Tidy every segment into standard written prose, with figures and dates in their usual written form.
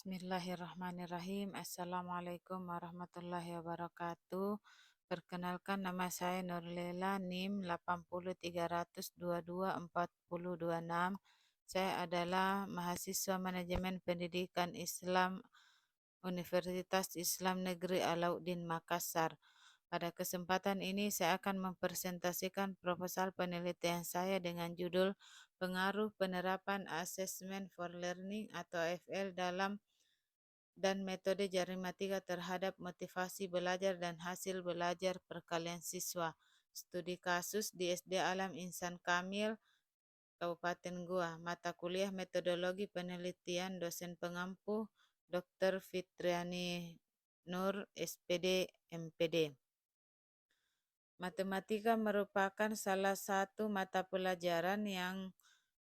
Bismillahirrahmanirrahim. Assalamualaikum warahmatullahi wabarakatuh. Perkenalkan, nama saya Nurlela, NIM 803224026. Saya adalah mahasiswa Manajemen Pendidikan Islam Universitas Islam Negeri Alauddin Makassar. Pada kesempatan ini saya akan mempresentasikan proposal penelitian saya dengan judul Pengaruh Penerapan Assessment for Learning atau AFL dan metode Jarimatika terhadap motivasi belajar dan hasil belajar perkalian siswa. Studi kasus di SD Alam Insan Kamil, Kabupaten Goa. Mata kuliah metodologi penelitian, dosen pengampu Dr. Fitriani Nur, SPD, MPD. Matematika merupakan salah satu mata pelajaran yang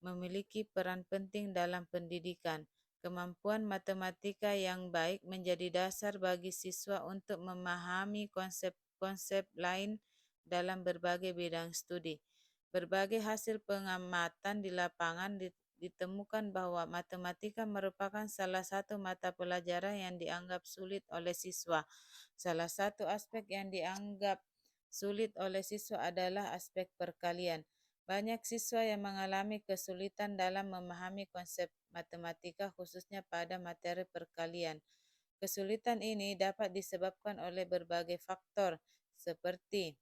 memiliki peran penting dalam pendidikan. Kemampuan matematika yang baik menjadi dasar bagi siswa untuk memahami konsep-konsep lain dalam berbagai bidang studi. Berbagai hasil pengamatan di lapangan ditemukan bahwa matematika merupakan salah satu mata pelajaran yang dianggap sulit oleh siswa. Salah satu aspek yang dianggap sulit oleh siswa adalah aspek perkalian. Banyak siswa yang mengalami kesulitan dalam memahami konsep matematika khususnya pada materi perkalian. Kesulitan ini dapat disebabkan oleh berbagai faktor seperti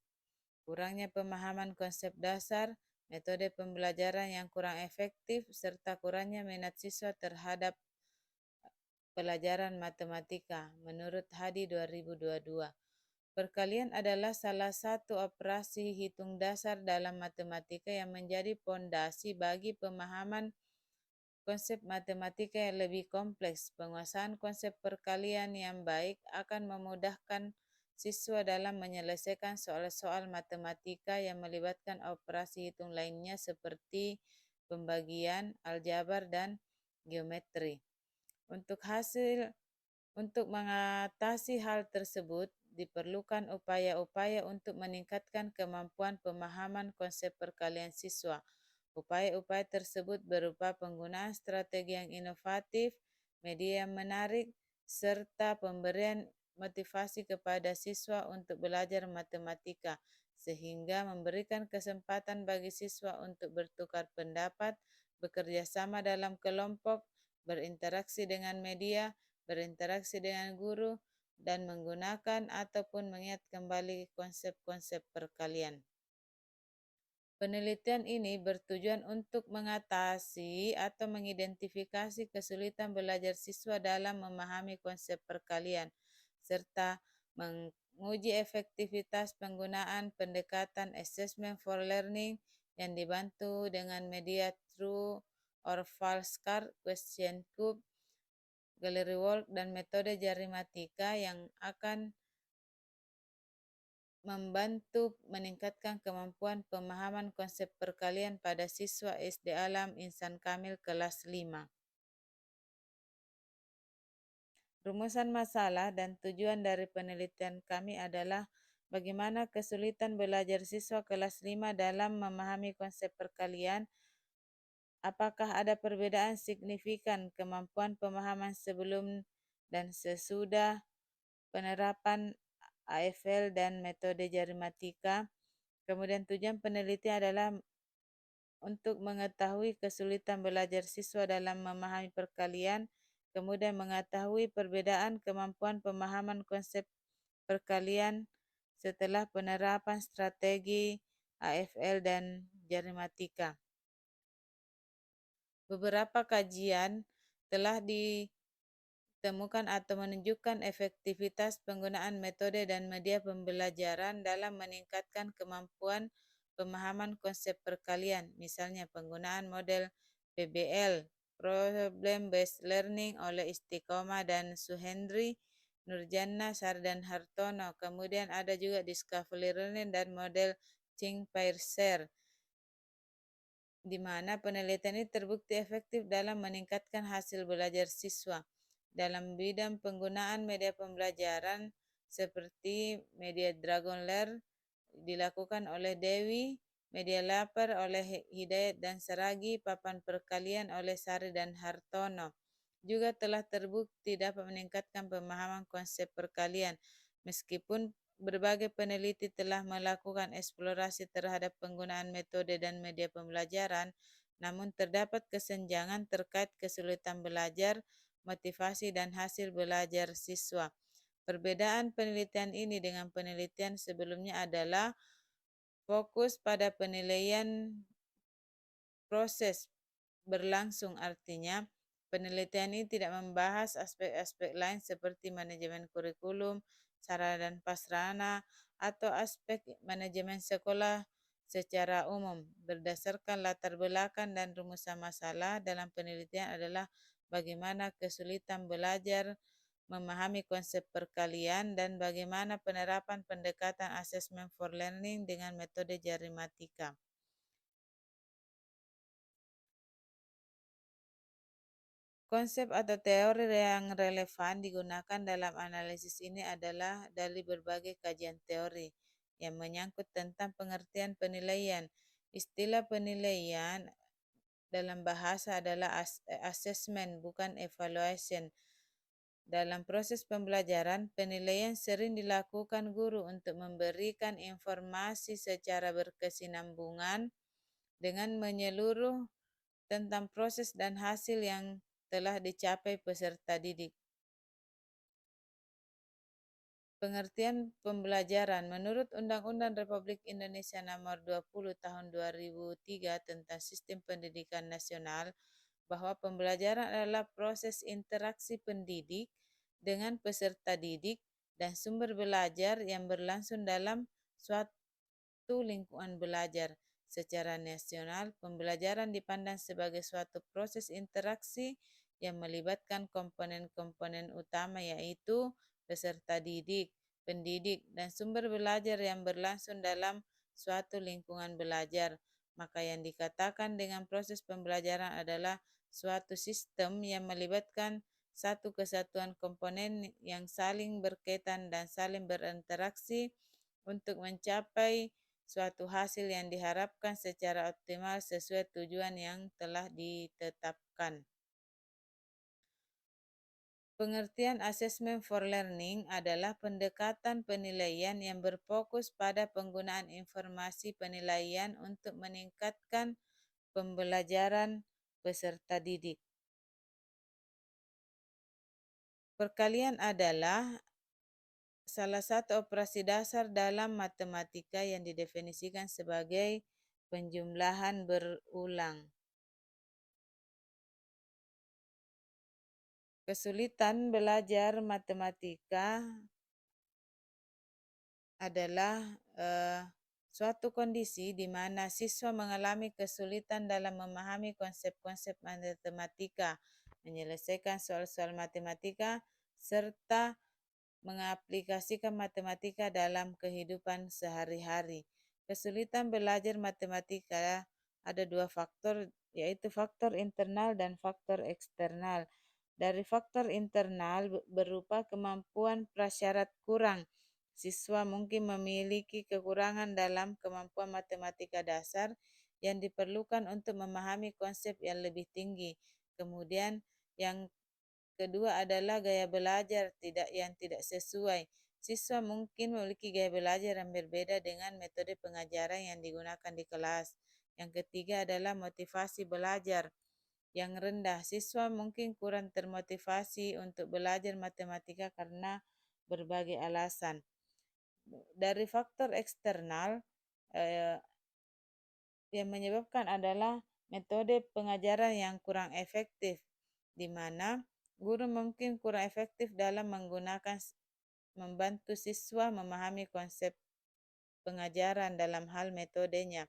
kurangnya pemahaman konsep dasar, metode pembelajaran yang kurang efektif, serta kurangnya minat siswa terhadap pelajaran matematika. Menurut Hadi 2022. Perkalian adalah salah satu operasi hitung dasar dalam matematika yang menjadi pondasi bagi pemahaman konsep matematika yang lebih kompleks. Penguasaan konsep perkalian yang baik akan memudahkan siswa dalam menyelesaikan soal-soal matematika yang melibatkan operasi hitung lainnya seperti pembagian, aljabar, dan geometri. Untuk mengatasi hal tersebut, diperlukan upaya-upaya untuk meningkatkan kemampuan pemahaman konsep perkalian siswa. Upaya-upaya tersebut berupa penggunaan strategi yang inovatif, media yang menarik, serta pemberian motivasi kepada siswa untuk belajar matematika, sehingga memberikan kesempatan bagi siswa untuk bertukar pendapat, bekerja sama dalam kelompok, berinteraksi dengan media, berinteraksi dengan guru, dan menggunakan ataupun mengingat kembali konsep-konsep perkalian. Penelitian ini bertujuan untuk mengatasi atau mengidentifikasi kesulitan belajar siswa dalam memahami konsep perkalian, serta menguji efektivitas penggunaan pendekatan assessment for learning yang dibantu dengan media true or false card, question cube, gallery work, dan metode Jarimatika yang akan membantu meningkatkan kemampuan pemahaman konsep perkalian pada siswa SD Alam Insan Kamil kelas 5. Rumusan masalah dan tujuan dari penelitian kami adalah bagaimana kesulitan belajar siswa kelas 5 dalam memahami konsep perkalian, apakah ada perbedaan signifikan kemampuan pemahaman sebelum dan sesudah penerapan AFL dan metode Jarimatika. Kemudian tujuan penelitian adalah untuk mengetahui kesulitan belajar siswa dalam memahami perkalian, kemudian mengetahui perbedaan kemampuan pemahaman konsep perkalian setelah penerapan strategi AFL dan Jarimatika. Beberapa kajian telah ditemukan atau menunjukkan efektivitas penggunaan metode dan media pembelajaran dalam meningkatkan kemampuan pemahaman konsep perkalian, misalnya penggunaan model PBL, Problem Based Learning oleh Istiqomah dan Suhendri, Nurjana, Sardan Hartono. Kemudian ada juga Discovery Learning dan model Think-Pair-Share, di mana penelitian ini terbukti efektif dalam meningkatkan hasil belajar siswa. Dalam bidang penggunaan media pembelajaran seperti media Dragon Lair dilakukan oleh Dewi, media Lapar oleh Hidayat dan Saragi, papan perkalian oleh Sari dan Hartono. juga telah terbukti dapat meningkatkan pemahaman konsep perkalian. Meskipun berbagai peneliti telah melakukan eksplorasi terhadap penggunaan metode dan media pembelajaran, namun terdapat kesenjangan terkait kesulitan belajar, motivasi, dan hasil belajar siswa. Perbedaan penelitian ini dengan penelitian sebelumnya adalah fokus pada penilaian proses berlangsung, artinya penelitian ini tidak membahas aspek-aspek lain seperti manajemen kurikulum, sarana dan prasarana, atau aspek manajemen sekolah secara umum. Berdasarkan latar belakang dan rumusan masalah dalam penelitian adalah bagaimana kesulitan belajar memahami konsep perkalian dan bagaimana penerapan pendekatan assessment for learning dengan metode Jarimatika. Konsep atau teori yang relevan digunakan dalam analisis ini adalah dari berbagai kajian teori yang menyangkut tentang pengertian penilaian. Istilah penilaian dalam bahasa adalah assessment, bukan evaluation. Dalam proses pembelajaran, penilaian sering dilakukan guru untuk memberikan informasi secara berkesinambungan dengan menyeluruh tentang proses dan hasil yang telah dicapai peserta didik. Pengertian pembelajaran menurut Undang-Undang Republik Indonesia Nomor 20 Tahun 2003 tentang Sistem Pendidikan Nasional, bahwa pembelajaran adalah proses interaksi pendidik dengan peserta didik dan sumber belajar yang berlangsung dalam suatu lingkungan belajar. Secara nasional, pembelajaran dipandang sebagai suatu proses interaksi yang melibatkan komponen-komponen utama, yaitu peserta didik, pendidik, dan sumber belajar yang berlangsung dalam suatu lingkungan belajar. Maka yang dikatakan dengan proses pembelajaran adalah suatu sistem yang melibatkan satu kesatuan komponen yang saling berkaitan dan saling berinteraksi untuk mencapai suatu hasil yang diharapkan secara optimal sesuai tujuan yang telah ditetapkan. Pengertian assessment for learning adalah pendekatan penilaian yang berfokus pada penggunaan informasi penilaian untuk meningkatkan pembelajaran peserta didik. Perkalian adalah salah satu operasi dasar dalam matematika yang didefinisikan sebagai penjumlahan berulang. Kesulitan belajar matematika adalah suatu kondisi di mana siswa mengalami kesulitan dalam memahami konsep-konsep matematika, menyelesaikan soal-soal matematika, serta mengaplikasikan matematika dalam kehidupan sehari-hari. Kesulitan belajar matematika ada dua faktor, yaitu faktor internal dan faktor eksternal. Dari faktor internal berupa kemampuan prasyarat kurang. Siswa mungkin memiliki kekurangan dalam kemampuan matematika dasar yang diperlukan untuk memahami konsep yang lebih tinggi. Kemudian yang kedua adalah gaya belajar yang tidak sesuai. Siswa mungkin memiliki gaya belajar yang berbeda dengan metode pengajaran yang digunakan di kelas. Yang ketiga adalah motivasi belajar yang rendah. Siswa mungkin kurang termotivasi untuk belajar matematika karena berbagai alasan. Dari faktor eksternal, yang menyebabkan adalah metode pengajaran yang kurang efektif, di mana guru mungkin kurang efektif dalam membantu siswa memahami konsep pengajaran dalam hal metodenya.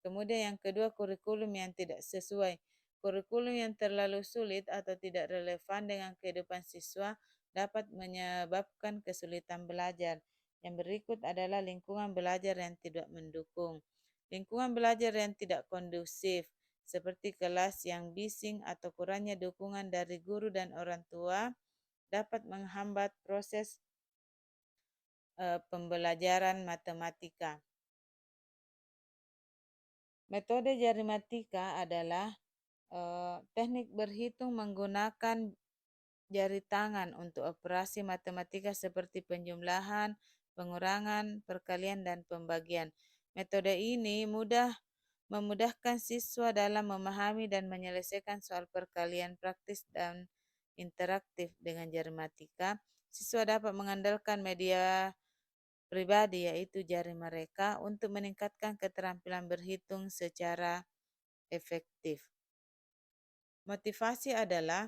Kemudian yang kedua, kurikulum yang tidak sesuai. Kurikulum yang terlalu sulit atau tidak relevan dengan kehidupan siswa dapat menyebabkan kesulitan belajar. Yang berikut adalah lingkungan belajar yang tidak mendukung. Lingkungan belajar yang tidak kondusif, seperti kelas yang bising atau kurangnya dukungan dari guru dan orang tua, dapat menghambat proses pembelajaran matematika. Metode Jarimatika adalah teknik berhitung menggunakan jari tangan untuk operasi matematika seperti penjumlahan, pengurangan, perkalian, dan pembagian. Metode ini memudahkan siswa dalam memahami dan menyelesaikan soal perkalian praktis dan interaktif. Dengan jari matika, siswa dapat mengandalkan media pribadi yaitu jari mereka untuk meningkatkan keterampilan berhitung secara efektif. Motivasi adalah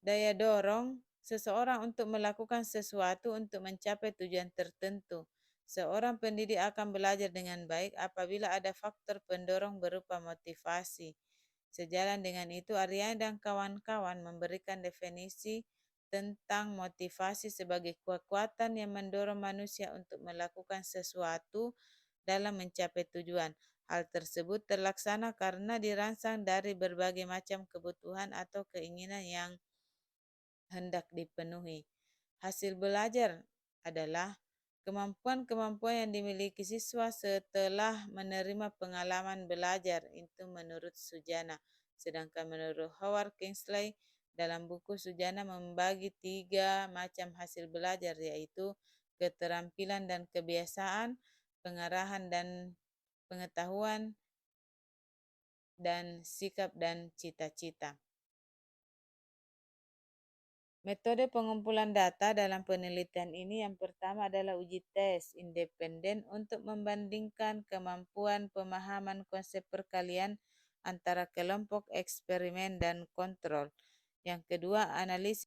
daya dorong seseorang untuk melakukan sesuatu untuk mencapai tujuan tertentu. Seorang pendidik akan belajar dengan baik apabila ada faktor pendorong berupa motivasi. Sejalan dengan itu, Aryani dan kawan-kawan memberikan definisi tentang motivasi sebagai kekuatan yang mendorong manusia untuk melakukan sesuatu dalam mencapai tujuan. Hal tersebut terlaksana karena dirangsang dari berbagai macam kebutuhan atau keinginan yang hendak dipenuhi. Hasil belajar adalah kemampuan-kemampuan yang dimiliki siswa setelah menerima pengalaman belajar, itu menurut Sujana. Sedangkan menurut Howard Kingsley, dalam buku Sujana membagi 3 macam hasil belajar, yaitu keterampilan dan kebiasaan, pengarahan dan pengetahuan, dan sikap dan cita-cita. Metode pengumpulan data dalam penelitian ini yang pertama adalah uji tes independen untuk membandingkan kemampuan pemahaman konsep perkalian antara kelompok eksperimen dan kontrol. Yang kedua, analisis